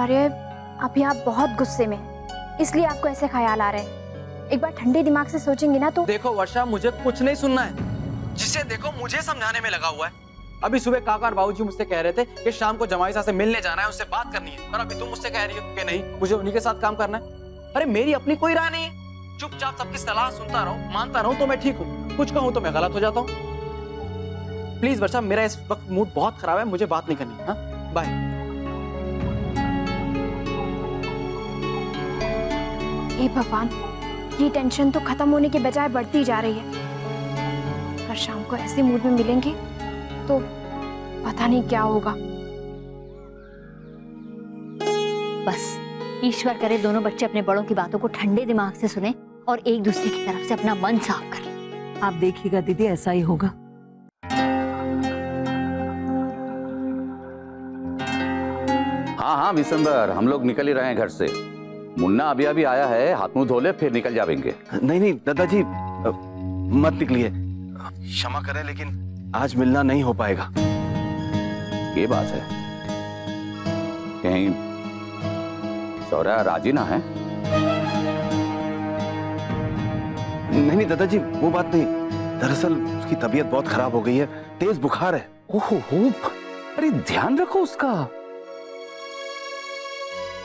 शौर्य, अभी आप बहुत गुस्से में हैं, इसलिए आपको ऐसे ख्याल आ रहे हैं। एक बार ठंडे दिमाग से सोचेंगे ना तो। देखो वर्षा, मुझे कुछ नहीं सुनना है। जिसे देखो मुझे समझाने में लगा हुआ है। अभी सुबह काका और बाबूजी मुझसे कह रहे थे कि शाम को जमाई साहब से मिलने जाना है, उससे बात करनी है, और अभी तुम मुझसे कह रही हो कि नहीं, मुझे उन्हीं के साथ काम करना है। अरे मेरी अपनी कोई राय नहीं है। चुपचाप सबकी सलाह सुनता रहूं, मानता रहूं तो मैं ठीक हूँ, कुछ कहूँ तो मैं गलत हो जाता हूँ। प्लीज वर्षा, मेरा इस वक्त मूड बहुत खराब है, मुझे बात नहीं करनी। हाँ, बाय। हे भगवान, ये टेंशन तो खत्म होने के बजाय बढ़ती जा रही है। अगर शाम को ऐसे मूड में मिलेंगे तो पता नहीं क्या होगा। बस ईश्वर करे दोनों बच्चे अपने बड़ों की बातों को ठंडे दिमाग से सुने और एक दूसरे की तरफ से अपना मन साफ करें। आप देखिएगा दीदी, ऐसा ही होगा। हाँ हाँ विशंबर, हम लोग निकल ही रहे हैं घर से। मुन्ना अभी अभी आया है, हाथ मुंह धो ले फिर निकल जाएंगे। नहीं नहीं दादाजी, मत निकलिए। क्षमा करें लेकिन आज मिलना नहीं हो पाएगा। ये बात है, कहीं सौर्या राजी ना है? नहीं नहीं दादाजी, वो बात नहीं। दरअसल उसकी तबीयत बहुत खराब हो गई है, तेज बुखार है। ओहो, अरे ध्यान रखो उसका।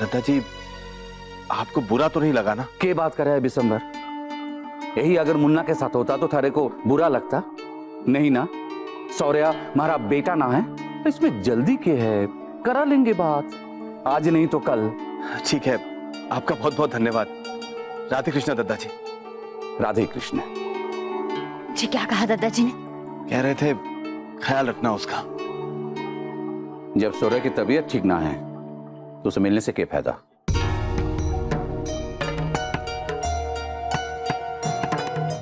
दादाजी, आपको बुरा तो नहीं लगा ना? क्या बात कर रहा है विशंबर? यही अगर मुन्ना के साथ होता तो थारे को बुरा लगता? नहीं ना, सौर्या हमारा बेटा ना है, इसमें जल्दी क्या है, करा लेंगे बात, आज नहीं तो कल। ठीक है, आपका बहुत बहुत धन्यवाद। राधे कृष्णा दादाजी। राधे कृष्ण। जी क्या कहा दादाजी ने? कह रहे थे ख्याल रखना उसका। जब सौर्या की तबीयत ठीक ना है तो उसे मिलने से क्या फायदा?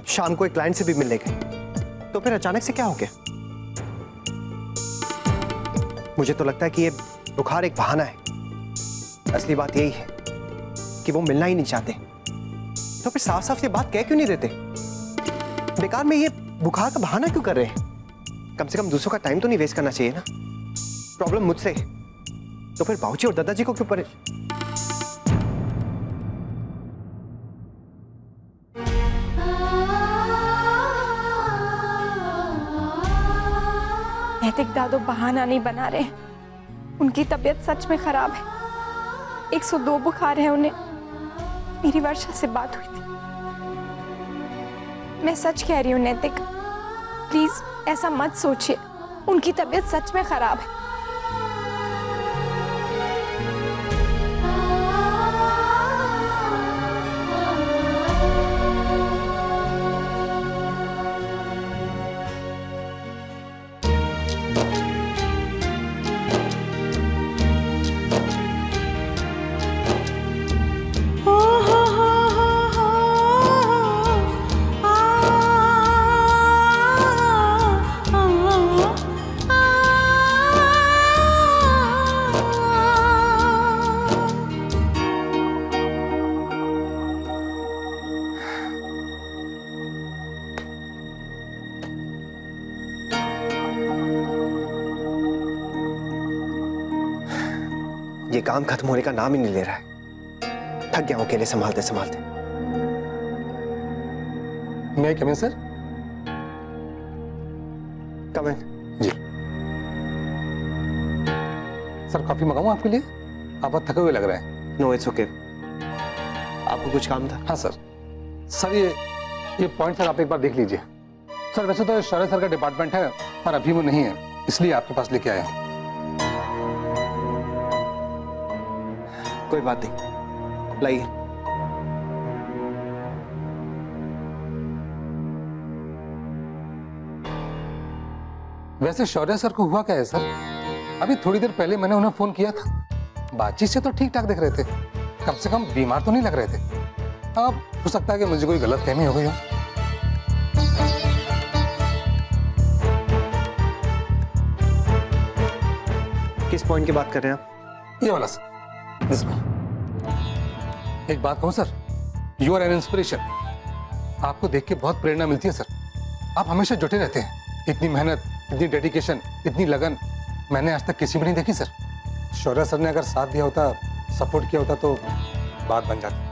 शाम को एक क्लाइंट से भी मिलने गए, तो फिर अचानक से क्या हो गया? मुझे तो लगता है कि ये बुखार एक बहाना है। असली बात यही है कि वो मिलना ही नहीं चाहते। तो फिर साफ साफ ये बात कह क्यों नहीं देते? बेकार में ये बुखार का बहाना क्यों कर रहे हैं? कम से कम दूसरों का टाइम तो नहीं वेस्ट करना चाहिए ना। प्रॉब्लम मुझसे है तो फिर बाबूजी और दादाजी को क्यों परे? नैतिक दादो बहाना नहीं बना रहे, उनकी तबीयत सच में खराब है। 102 बुखार है उन्हें। मेरी वर्षा से बात हुई थी। मैं सच कह रही हूँ नैतिक, प्लीज ऐसा मत सोचिए, उनकी तबीयत सच में खराब है। ये काम खत्म होने का नाम ही नहीं ले रहा है। थक गया हूं अकेले संभालते संभालते। मैं come in sir? Come in. जी सर, कॉफी मंगाऊं आपके लिए? आप बहुत थके हुए लग रहे हैं। No it's okay. आपको कुछ काम था? हाँ सर। सर ये पॉइंट सर आप एक बार देख लीजिए। सर वैसे तो शौर्य सर का डिपार्टमेंट है पर अभी वो नहीं है, इसलिए आपके पास लेके आया हूं। कोई बात नहीं, लाइए। वैसे शौर्य सर को हुआ क्या है सर? अभी थोड़ी देर पहले मैंने उन्हें फोन किया था, बातचीत से तो ठीक ठाक दिख रहे थे, कम से कम बीमार तो नहीं लग रहे थे। अब हो सकता है कि मुझे कोई गलतफहमी हो गई हो। किस पॉइंट की बात कर रहे हैं आप? ये वाला सर, इसमें। एक बात कहूं sir, you are an inspiration. आपको देख के बहुत प्रेरणा मिलती है सर। आप हमेशा जुटे रहते हैं। इतनी मेहनत, इतनी डेडिकेशन, इतनी लगन मैंने आज तक किसी में नहीं देखी सर। शौर्य सर ने अगर साथ दिया होता, सपोर्ट किया होता तो बात बन जाती।